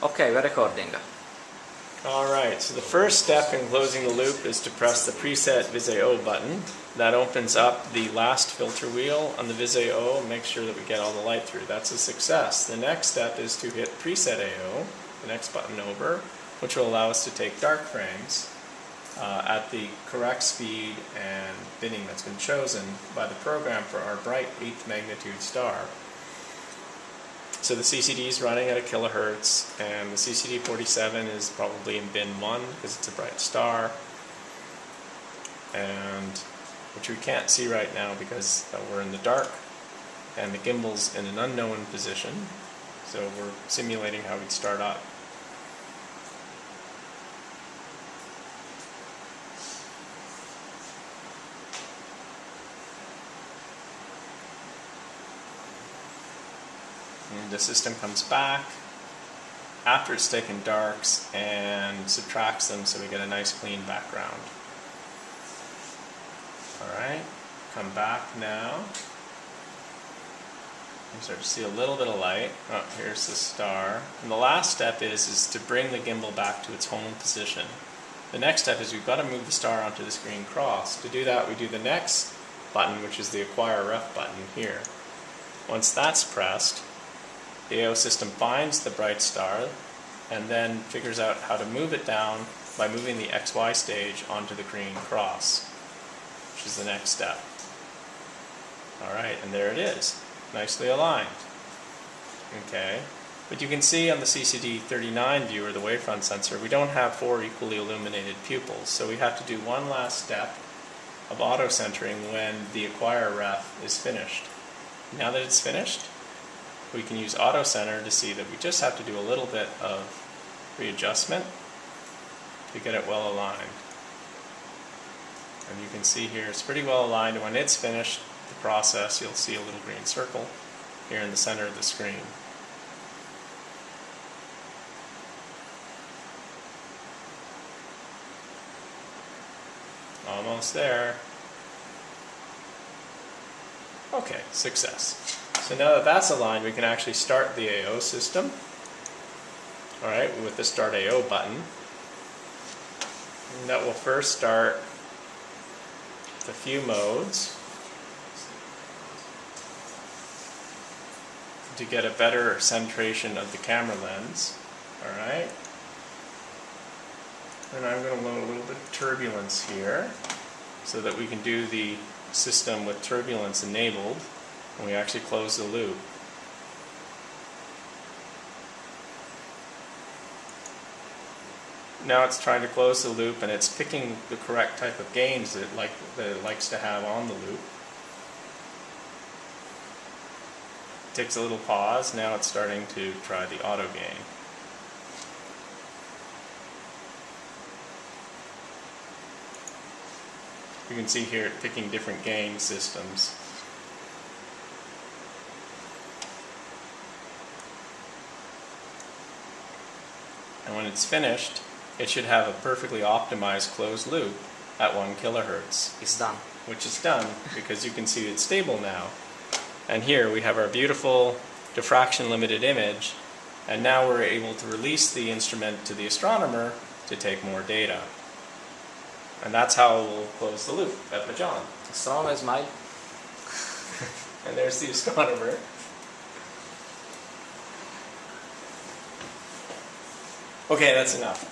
Okay, we're recording. Alright, so the first step in closing the loop is to press the Preset VisAO button. That opens up the last filter wheel on the VisAO and make sure that we get all the light through. That's a success. The next step is to hit Preset AO, the next button over, which will allow us to take dark frames at the correct speed and binning that's been chosen by the program for our bright 8th magnitude star. So the CCD is running at a kilohertz, and the CCD47 is probably in bin 1 because it's a bright star, and which we can't see right now because we're in the dark and the gimbal's in an unknown position, so we're simulating how we'd start up. And the system comes back after it's taken darks and subtracts them so we get a nice clean background. Alright, come back now. You start to see a little bit of light. Oh, here's the star. And the last step is to bring the gimbal back to its home position. The next step is we've got to move the star onto the screen cross. To do that, we do the next button, which is the Acquire Ref button here. Once that's pressed, the AO system finds the bright star and then figures out how to move it down by moving the XY stage onto the green cross, which is the next step. Alright, and there it is, nicely aligned. Okay, but you can see on the CCD39 viewer, the wavefront sensor, we don't have 4 equally illuminated pupils, so we have to do one last step of auto-centering when the Acquire Ref is finished. Now that it's finished, we can use Auto Center to see that we just have to do a little bit of readjustment to get it well aligned. And you can see here it's pretty well aligned, and when it's finished the process, you'll see a little green circle here in the center of the screen. Almost there. Okay, success. So now that that's aligned, we can actually start the AO system. Alright, with the Start AO button. And that will first start with a few modes to get a better centration of the camera lens. Alright. And I'm going to load a little bit of turbulence here so that we can do the system with turbulence enabled. And we actually close the loop. Now it's trying to close the loop, and it's picking the correct type of gains that it likes to have on the loop. Takes a little pause. Now it's starting to try the auto gain. You can see here it picking different gain systems. And when it's finished, it should have a perfectly optimized closed loop at 1 kilohertz. It's done. Which is done because you can see it's stable now. And here we have our beautiful diffraction limited image, and now we're able to release the instrument to the astronomer to take more data. And that's how we'll close the loop at Magellan. Astronomer smile. And there's the astronomer. Okay, that's enough.